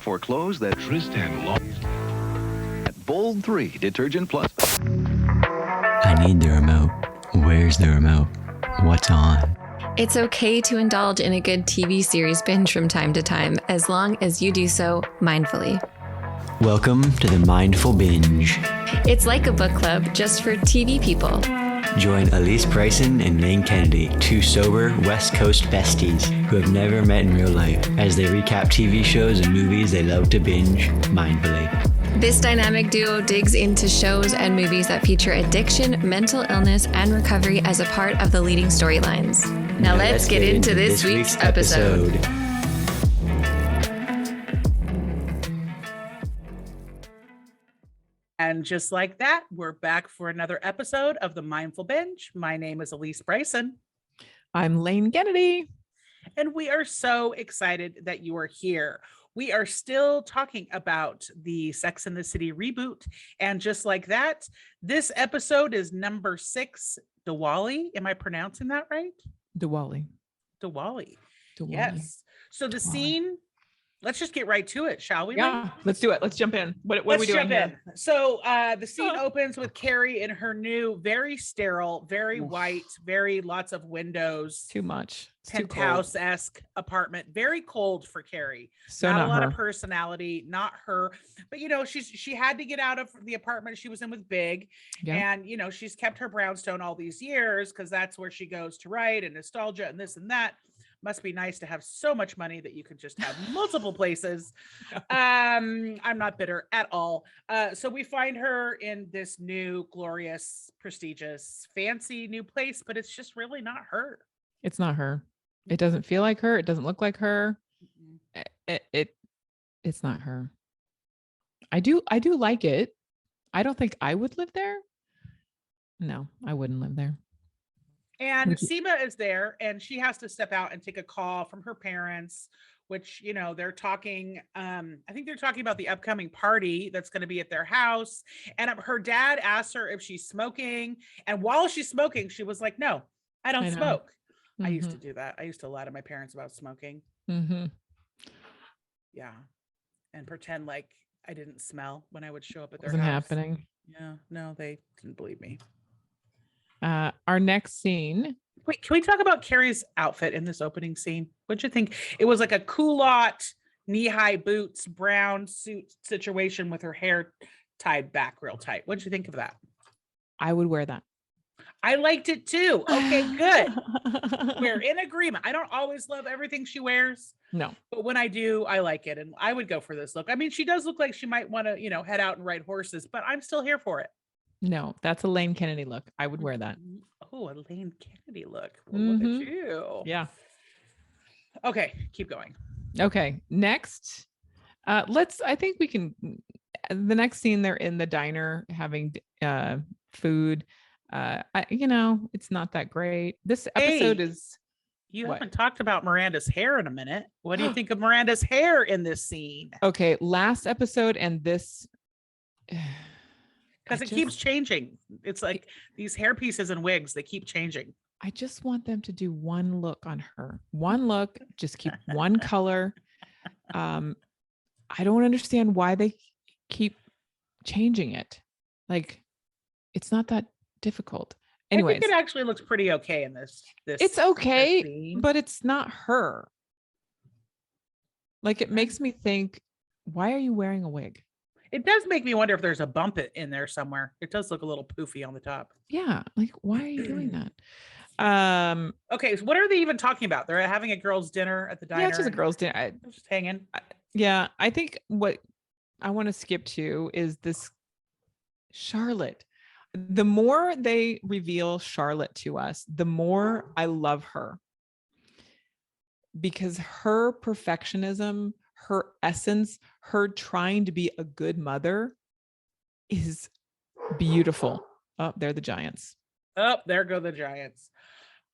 for clothes that Tristan lost. At Bold 3 Detergent Plus. I need the remote. Where's the remote? What's on? It's okay to indulge in a good TV series binge from time to time, as long as you do so mindfully. Welcome to the Mindful Binge. It's like a book club, just for TV people. Join Alysse, Bryson, and Lane Kennedy, two sober West Coast besties who have never met in real life, as they recap TV shows and movies they love to binge mindfully. This dynamic duo digs into shows and movies that feature addiction, mental illness, and recovery as a part of the leading storylines. Now let's get into this week's episode. And just like that, we're back for another episode of the Mindful Binge. My name is Alysse Bryson. I'm Lane Kennedy. And we are so excited that you are here. We are still talking about the Sex and the City reboot. And just like that, this episode is number 6, Diwali. Am I pronouncing that right? Diwali. Yes. So the scene, let's just get right to it, shall we? Yeah, let's do it. Let's jump in. What are we doing here? So the scene opens with Carrie in her new, very sterile, very white, very lots of windows. Too much. Penthouse-esque apartment. Very cold for Carrie. So not a lot her. of personality, not her. But you know, she had to get out of the apartment she was in with Big. Yeah. And you know, she's kept her brownstone all these years because that's where she goes to write and nostalgia and this and that. Must be nice to have so much money that you can just have multiple places. I'm not bitter at all. So we find her in this new, glorious, prestigious, fancy new place, but it's just really not her. It's not her. It doesn't feel like her. It doesn't look like her. It's not her. I do like it. I don't think I would live there. No, I wouldn't live there. And Seema is there and she has to step out and take a call from her parents, which, you know, they're talking. I think they're talking about the upcoming party that's going to be at their house. And her dad asked her if she's smoking. And while she's smoking, she was like, no, I don't smoke. I used to do that. I used to lie to my parents about smoking. Mm-hmm. Yeah. And pretend like I didn't smell when I would show up at their Wasn't house. happening. Yeah. No, they didn't believe me. Our next scene. Wait, can we talk about Carrie's outfit in this opening scene? What'd you think? It was like a culotte, knee-high boots, brown suit situation with her hair tied back real tight. What'd you think of that? I would wear that. I liked it too. Okay, good. We're in agreement. I don't always love everything she wears. No. But when I do, I like it. And I would go for this look. I mean, she does look like she might want to, you know, head out and ride horses, but I'm still here for it. No, that's a Lane Kennedy look. I would wear that. Oh, a Lane Kennedy look. Well, look at you. Yeah. Okay, keep going. Okay, next. I think we can, the next scene, they're in the diner having food. It's not that great. This episode is. You haven't talked about Miranda's hair in a minute. What do you think of Miranda's hair in this scene? Okay, last episode and this. Because it keeps changing. It's like these hair pieces and wigs, they keep changing. I just want them to do one look on her. One look, just keep one color. I don't understand why they keep changing it. Like, it's not that difficult. Anyways, I think it actually looks pretty okay in this. It's okay, but it's not her. Like, it makes me think, why are you wearing a wig? It does make me wonder if there's a bump in there somewhere. It does look a little poofy on the top. Yeah. Like, why are you doing that? Okay. So what are they even talking about? They're having a girls' dinner at the diner. Yeah, it's just a girls' dinner. They're just hanging. Yeah. I think what I want to skip to is this Charlotte. The more they reveal Charlotte to us, the more I love her. Because her perfectionism, her essence, her trying to be a good mother is beautiful. Oh, they're the Giants. Oh, there go the Giants.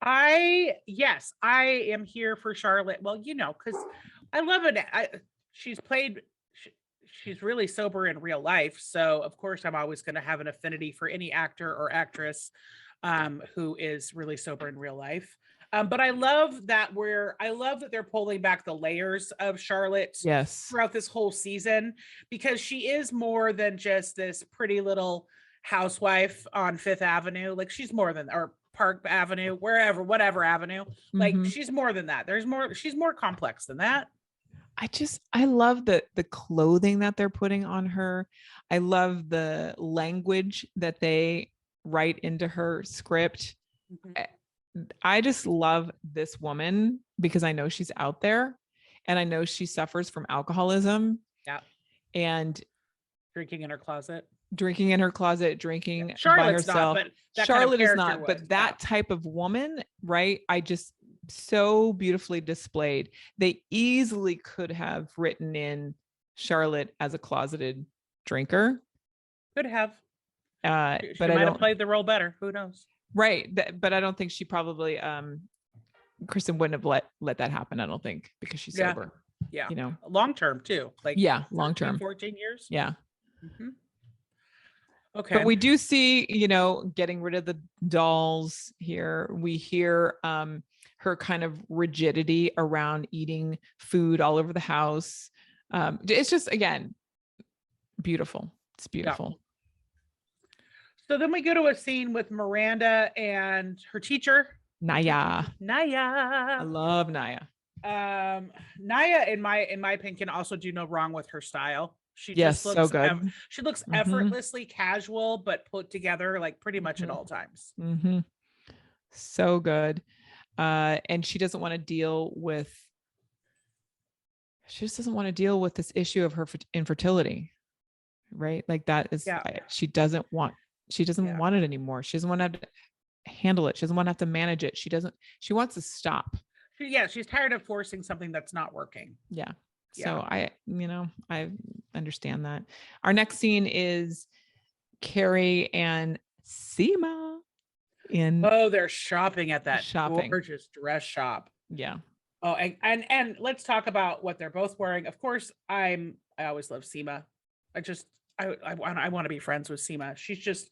I am here for Charlotte. Well, you know, because I love it. She's really sober in real life. So of course I'm always going to have an affinity for any actor or actress who is really sober in real life. But I love that they're pulling back the layers of Charlotte Yes. throughout this whole season, because she is more than just this pretty little housewife on Fifth Avenue. Like she's more than, or Park Avenue, whatever avenue. Like Mhm. she's more than that. She's more complex than that. I love the clothing that they're putting on her. I love the language that they write into her script. I just love this woman because I know she's out there and I know she suffers from alcoholism. Yeah. And drinking in her closet, drinking by Charlotte's herself. not, but Charlotte is not, but that type of woman, right? I just so beautifully displayed. They easily could have written in Charlotte as a closeted drinker. Could have. But she might have played the role better. Who knows? Right. But I don't think she probably Kristen wouldn't have let that happen, I don't think, because she's sober. Yeah. You know, long term too. Like long term. 14 years. Yeah. Mm-hmm. Okay. But we do see, getting rid of the dolls here. We hear her kind of rigidity around eating food all over the house. It's just, again, beautiful. It's beautiful. Yeah. So then we go to a scene with Miranda and her teacher, Naya. I love Naya. Naya, in my opinion, can also do no wrong with her style. She just looks so good. She looks effortlessly casual, but put together like pretty much at all times. So good. And she doesn't want to deal with. She just doesn't want to deal with this issue of her infertility, right? Like that is. She doesn't want it anymore. She doesn't want to have to handle it. She doesn't want to have to manage it. She wants to stop. She's tired of forcing something that's not working. Yeah. So I understand that. Our next scene is Carrie and Seema they're shopping at that gorgeous dress shop. Yeah. Oh, and let's talk about what they're both wearing. Of course, I always love Seema. I want to be friends with Seema. She's just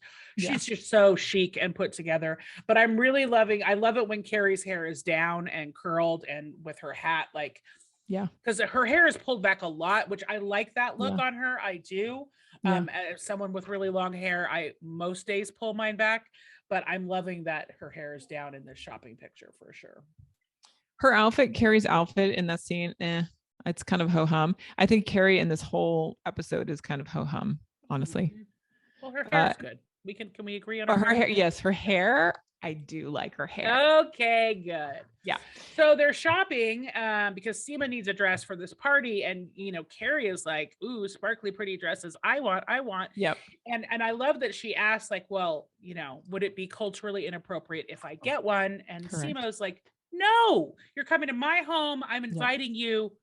so chic and put together. But I love it when Carrie's hair is down and curled and with her hat, like, because her hair is pulled back a lot, which I like that look on her. I do. As someone with really long hair, I most days pull mine back, but I'm loving that her hair is down in this shopping picture for sure. Her outfit, Carrie's outfit in that scene, it's kind of ho-hum. I think Carrie in this whole episode is kind of ho-hum, honestly. Well, her hair is good. Can we agree on her hair? Yes, her hair. I do like her hair. Okay, good. Yeah. So they're shopping because Seema needs a dress for this party, and Carrie is like, "Ooh, sparkly, pretty dresses. I want." Yep. And I love that she asked, like, "Well, would it be culturally inappropriate if I get one?" And Seema is like, "No, you're coming to my home. I'm inviting you.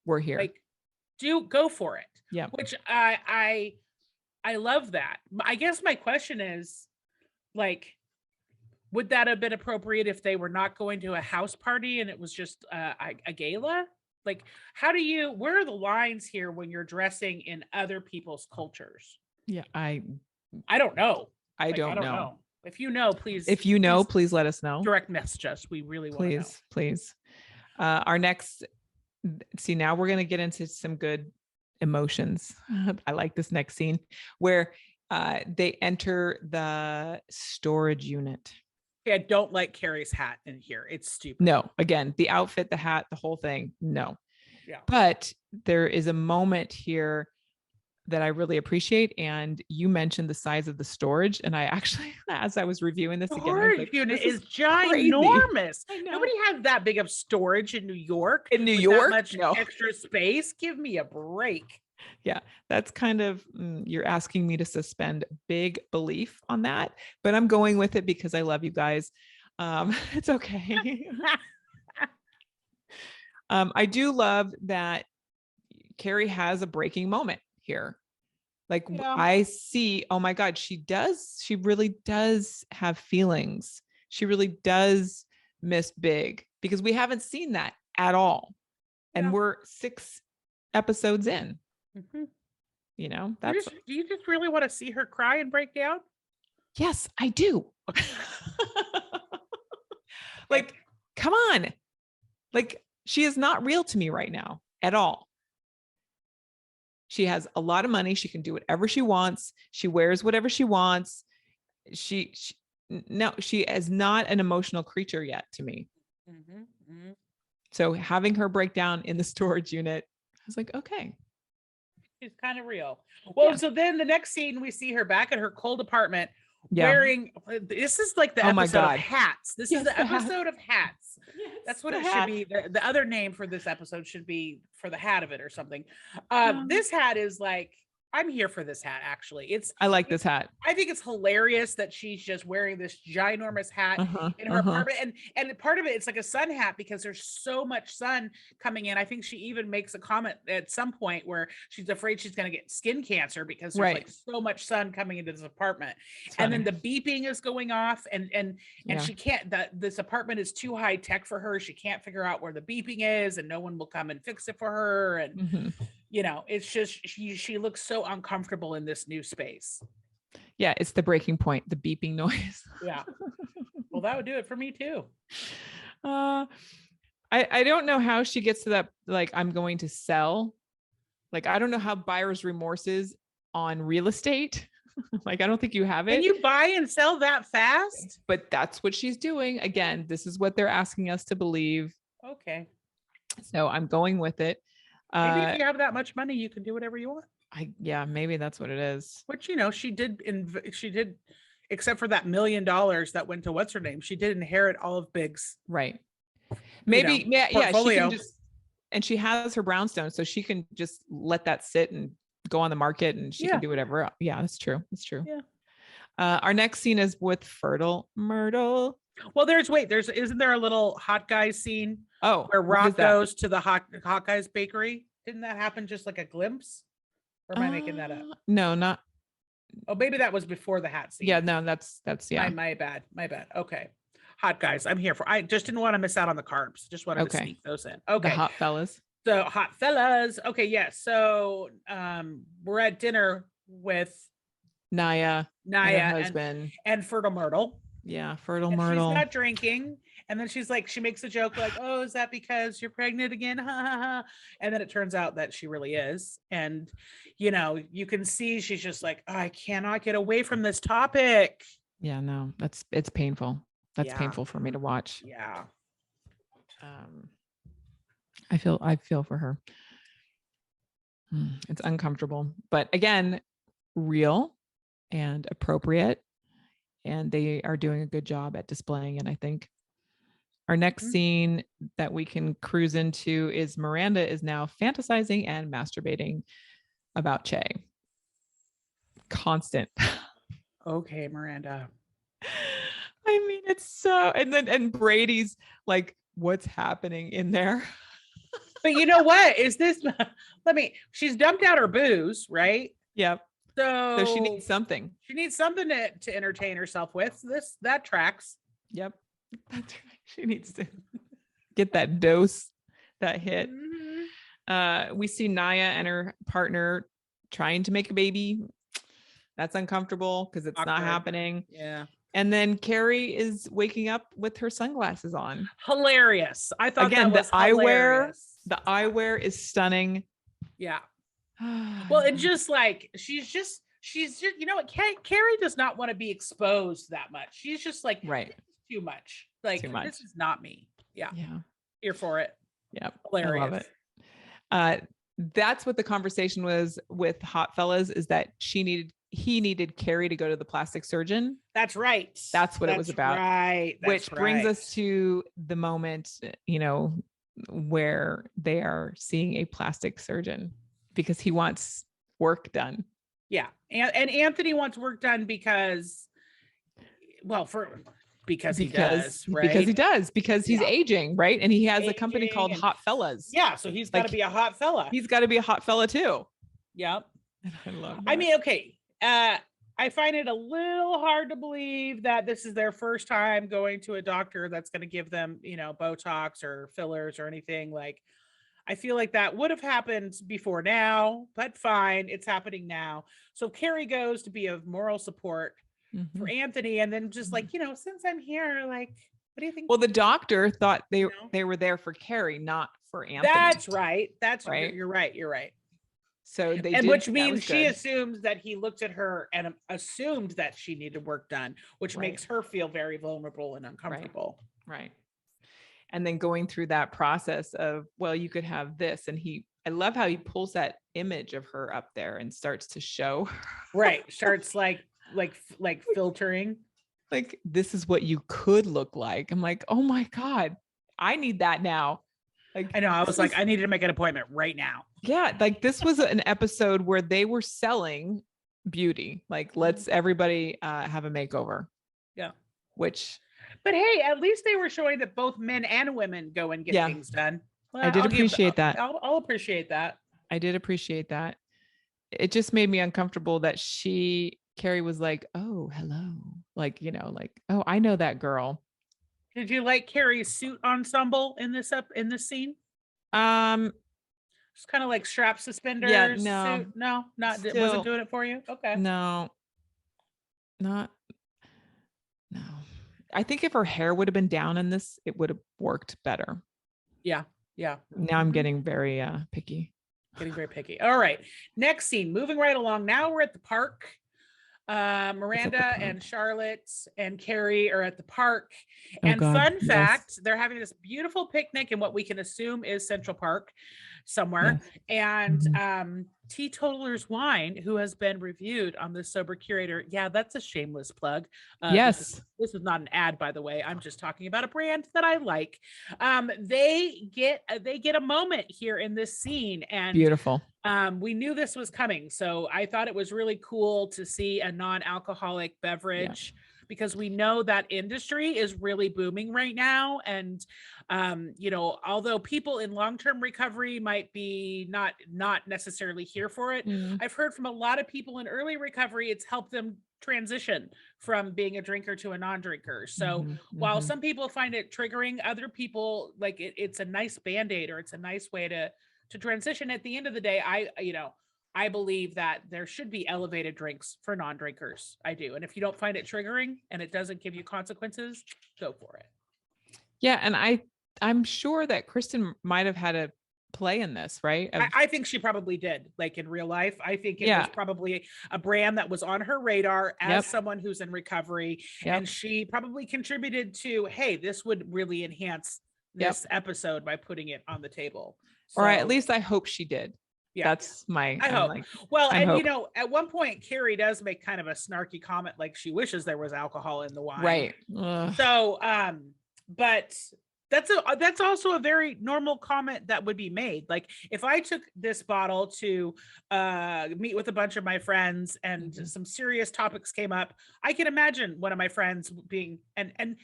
We're here. Like, go for it." Yeah. Which I love that. I guess my question is, like, would that have been appropriate if they were not going to a house party and it was just a gala? Like, where are the lines here when you're dressing in other people's cultures? Yeah, I don't know. I don't know. If you know, please. If you know, please let us know. Direct message us. We really want to know. Please. Our next, now we're going to get into some good emotions. I like this next scene where they enter the storage unit. Yeah, I don't like Carrie's hat in here. It's stupid. No, again, the outfit, the hat, the whole thing. No. Yeah. But there is a moment here that I really appreciate. And you mentioned the size of the storage. And I actually, as I was reviewing this again, I was like, unit is ginormous. Nobody has that big of storage in New York. In New York? That much extra space. Give me a break. Yeah, that's kind of, you're asking me to suspend big belief on that, but I'm going with it because I love you guys. It's okay. I do love that Carrie has a breaking moment here. Like, I see, oh my God, she really does have feelings. She really does miss Big, because we haven't seen that at all. And we're 6 episodes in. Mm-hmm. That's. Do you just really want to see her cry and break down? Yes, I do. Like, come on. Like, she is not real to me right now at all. She has a lot of money. She can do whatever she wants. She wears whatever she wants. She is not an emotional creature yet to me. So having her break down in the storage unit, I was like, okay. She's kind of real. Well, so then the next scene, we see her back at her cold apartment wearing, this is like the episode of hats. This is the episode of hats. Yes, that's what it should be. The other name for this episode should be For the Hat of It or something. This hat is like, I'm here for this hat, actually. I like this hat. I think it's hilarious that she's just wearing this ginormous hat in her apartment. And part of it, it's like a sun hat because there's so much sun coming in. I think she even makes a comment at some point where she's afraid she's going to get skin cancer because there's like so much sun coming into this apartment. And then the beeping is going off and she can't, this apartment is too high tech for her. She can't figure out where the beeping is and no one will come and fix it for her. And you know, it's just, she looks so uncomfortable in this new space. Yeah, it's the breaking point, the beeping noise. Yeah. Well, that would do it for me too. I don't know how she gets to that, like, I'm going to sell. Like, I don't know how buyer's remorse is on real estate. Like, I don't think you have it. Can you buy and sell that fast? But that's what she's doing. Again, this is what they're asking us to believe. Okay. So I'm going with it. Maybe if you have that much money, you can do whatever you want. Maybe that's what it is. Which, you know, she did, except for that $1 million that went to what's her name. She did inherit all of Big's. Right. Maybe, portfolio. She can just, and she has her brownstone, so she can just let that sit and go on the market and she can do whatever. Yeah, that's true. That's true. Yeah. Our next scene is with Fertile Myrtle. Well, isn't there a little hot guys scene? Oh, where Rock goes to the hot guys bakery? Didn't that happen just like a glimpse? Or am I making that up? No, not. Oh, maybe that was before the hat scene. Yeah, no, that's My bad. Okay. Hot guys, I'm here for. I just didn't want to miss out on the carbs. Just wanted to sneak those in. Okay. The hot fellas. So hot fellas. Okay, yes. So we're at dinner with Naya and her husband, and Fertile Myrtle. Yeah, Fertile Myrtle. She's not drinking. And then she's like, she makes a joke like, oh, is that because you're pregnant again? Ha, ha, ha. And then it turns out that she really is. And, you know, you can see she's just like, oh, I cannot get away from this topic. Yeah, no, it's painful. That's painful for me to watch. Yeah. I feel for her. It's uncomfortable, but again, real and appropriate. And they are doing a good job at displaying it, I think. Our next scene that we can cruise into is Miranda is now fantasizing and masturbating about Che. Constant. Okay, Miranda. I mean, it's so, and Brady's like, what's happening in there? But you know what? She's dumped out her booze, right? Yep. So she needs something. She needs something to entertain herself with. That tracks. Yep. That's right. She needs to get that dose, that hit. We see Naya and her partner trying to make a baby. That's uncomfortable because it's not happening. Yeah. And then Carrie is waking up with her sunglasses on. Hilarious. I thought again, that was hilarious. The eyewear is stunning. Yeah. Well, and just like she's just you know what, Carrie does not want to be exposed that much. She's just like, right, too much. Like, this is not me. Yeah. Here for it. Yeah. Hilarious. I love it. That's what the conversation was with Hot Fellas, is that he needed Carrie to go to the plastic surgeon. That's right. That's what it was about. Right. Which brings us to the moment, you know, where they are seeing a plastic surgeon because he wants work done. Yeah. And Anthony wants work done because he does, right? Because he's aging, right? And he has a company called Hot Fellas. Yeah, so he's got to be a hot fella. He's got to be a hot fella too. Yep. I love that. I mean, okay. I find it a little hard to believe that this is their first time going to a doctor that's going to give them, you know, Botox or fillers or anything. Like, I feel like that would have happened before now, but fine, it's happening now. So Carrie goes to be of moral support for Anthony, and then just like, you know, since I'm here, like, What do you think? Well, the doctor thought No? they were there for Carrie, not for Anthony. That's right. That's right. You're right. You're right. So they and did, which that means was she good. assumes that he looked at her and assumed that she needed work done, which Right. makes her feel very vulnerable and uncomfortable. Right. And then going through that process of, well, you could have this. And I love how he pulls that image of her up there and starts to show. Right. Starts like filtering. Like, this is what you could look like. I'm like, oh my God, I need that now. Like, I know. I was like, I needed to make an appointment right now. Yeah. Like, this was an episode where they were selling beauty. Like, let's everybody have a makeover. Yeah. But hey, at least they were showing that both men and women go and get things done. Well, I did appreciate that. I'll appreciate that. I did appreciate that. It just made me uncomfortable that Carrie was like, oh, hello. Like, like, oh, I know that girl. Did you like Carrie's suit ensemble in this scene? Just kind of like strap suspenders. Yeah, no. Suit. No, wasn't doing it for you. Okay. No. No. I think if her hair would have been down in this, it would have worked better. Yeah. Now I'm getting very picky. Getting very picky. All right. Next scene, moving right along. Now we're at the park. Miranda and Charlotte and Carrie are at the park. And fun fact, they're having this beautiful picnic in what we can assume is Central Park somewhere. Yes. And Teetotaler's Wine, who has been reviewed on the Sober Curator. Yeah, that's a shameless plug. Yes. This is not an ad, by the way. I'm just talking about a brand that I like. They get a moment here in this scene, and beautiful. We knew this was coming, so I thought it was really cool to see a non-alcoholic beverage, because we know that industry is really booming right now. And although people in long-term recovery might be not necessarily here for it, I've heard from a lot of people in early recovery, it's helped them transition from being a drinker to a non-drinker. So while some people find it triggering, other people like it's a nice band-aid, or it's a nice way to transition. At the end of the day, I believe that there should be elevated drinks for non-drinkers. I do. And if you don't find it triggering and it doesn't give you consequences, go for it. Yeah. And I'm sure that Kristen might have had a play in this, right? I think she probably did, like in real life. I think it was probably a brand that was on her radar as someone who's in recovery. And she probably contributed to, hey, this would really enhance this episode by putting it on the table. Or at least I hope she did. Yeah, that's my. I hope. At one point, Carrie does make kind of a snarky comment, like she wishes there was alcohol in the wine. Right. So, but that's also a very normal comment that would be made. Like if I took this bottle to meet with a bunch of my friends and some serious topics came up, I can imagine one of my friends being and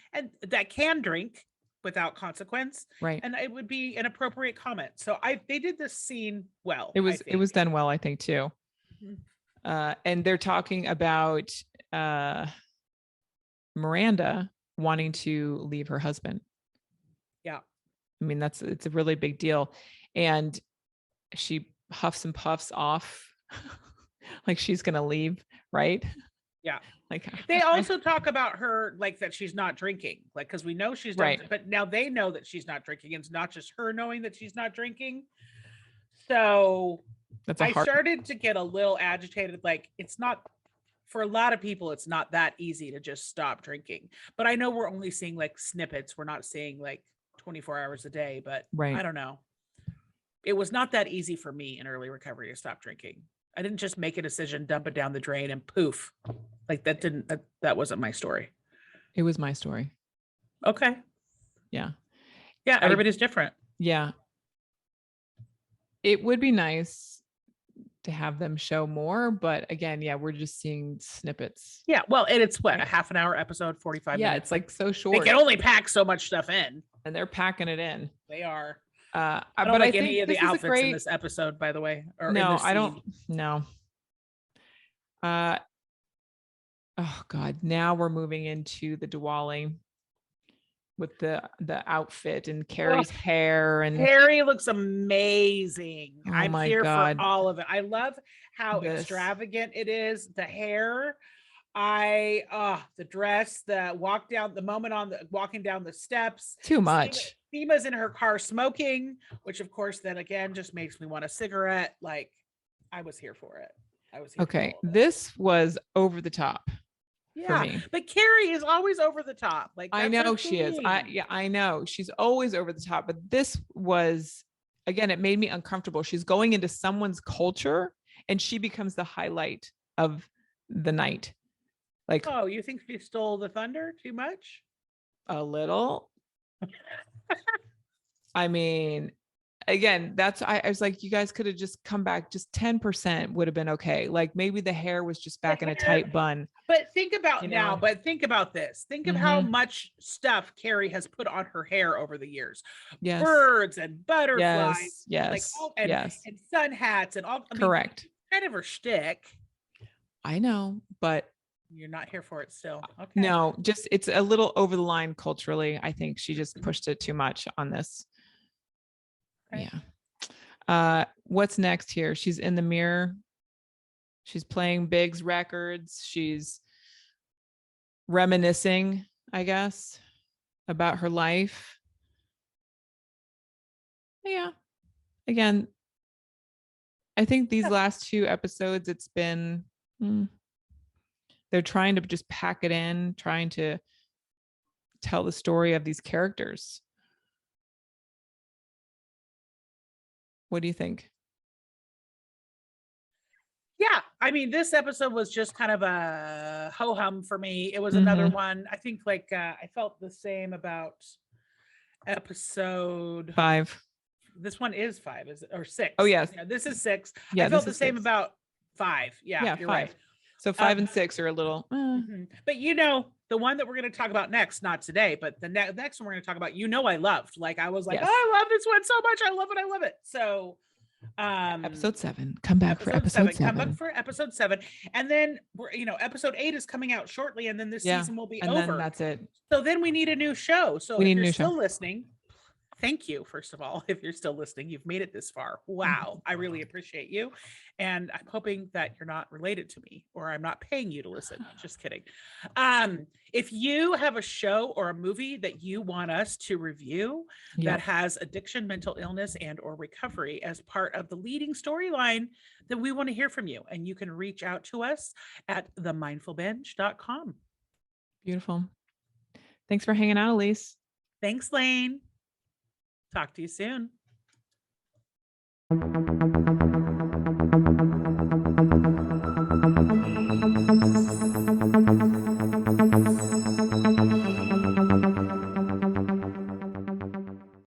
that can drink without consequence, right? And it would be an appropriate comment. So they did this scene well. It was done well, I think, too. And they're talking about Miranda wanting to leave her husband. Yeah, I mean it's a really big deal, and she huffs and puffs off like she's gonna leave, right? Yeah. Like they also talk about her, like that she's not drinking, like, because we know she's right, but now they know that she's not drinking. It's not just her knowing that she's not drinking. So I started to get a little agitated. Like it's not, for a lot of people, it's not that easy to just stop drinking. But I know we're only seeing like snippets. We're not seeing like 24 hours a day, but I don't know. It was not that easy for me in early recovery to stop drinking. I didn't just make a decision, dump it down the drain, and poof. Like that wasn't my story. It was my story. Okay. Yeah. Yeah. Everybody's different. Yeah. It would be nice to have them show more, but again, we're just seeing snippets. Yeah. Well, and it's what, a half an hour episode, 45 minutes. Yeah. It's like so short. They can only pack so much stuff in. And they're packing it in. They are. I don't like any of the outfits in this episode, by the way. No, I don't. No. Oh God! Now we're moving into the Diwali with the outfit and Carrie's hair, and Carrie looks amazing. Oh I'm my here God. for all of it. I love how extravagant it is. The hair. The dress, the moment on the walking down the steps. Too much. Seema's in her car smoking, which of course then again just makes me want a cigarette. Like, I was here for it. Okay, this was over the top for me. But Carrie is always over the top. Like, I know she is. I know she's always over the top, but this was, again, it made me uncomfortable. She's going into someone's culture and she becomes the highlight of the night. Like, oh, you think she stole the thunder too much? A little. I mean, again, I was like, you guys could have just come back, just 10% would have been okay. Like maybe the hair was just back in a tight bun. But think about think about this. Think of how much stuff Carrie has put on her hair over the years. Yes. Birds and butterflies. Yes. And sun hats and all. Correct. Kind of her shtick. I know, but you're not here for it still. Okay. No, just it's a little over the line culturally. I think she just pushed it too much on this. Okay. Yeah. What's next here? She's in the mirror. She's playing Big's records. She's reminiscing, I guess, about her life. Yeah. Again, I think these last 2 episodes, it's been, they're trying to just pack it in, trying to tell the story of these characters. What do you think? Yeah, I mean, this episode was just kind of a ho-hum for me. It was another one. I think I felt the same about episode 5. This one is 5, or 6? Oh, yes. Yeah, this is 6. Yeah, I felt the same about 5. Yeah, you're 5. right. So 5 and 6 are a little. But the one that we're going to talk about next, not today, but the next one we're going to talk about, I loved. Like, I was like, yes. Oh, I love this one so much. I love it. I love it. So episode 7, come back for episode 7. Come back for episode 7. And then we're, episode 8 is coming out shortly, and then this season will be over. Then that's it. So then we need a new show. So if you're still listening, thank you. First of all, if you're still listening, you've made it this far. Wow. I really appreciate you. And I'm hoping that you're not related to me, or I'm not paying you to listen. Just kidding. If you have a show or a movie that you want us to review that has addiction, mental illness, and or recovery as part of the leading storyline, then we want to hear from you. And you can reach out to us at themindfulbinge.com. Beautiful. Thanks for hanging out, Alysse. Thanks, Lane. Talk to you soon.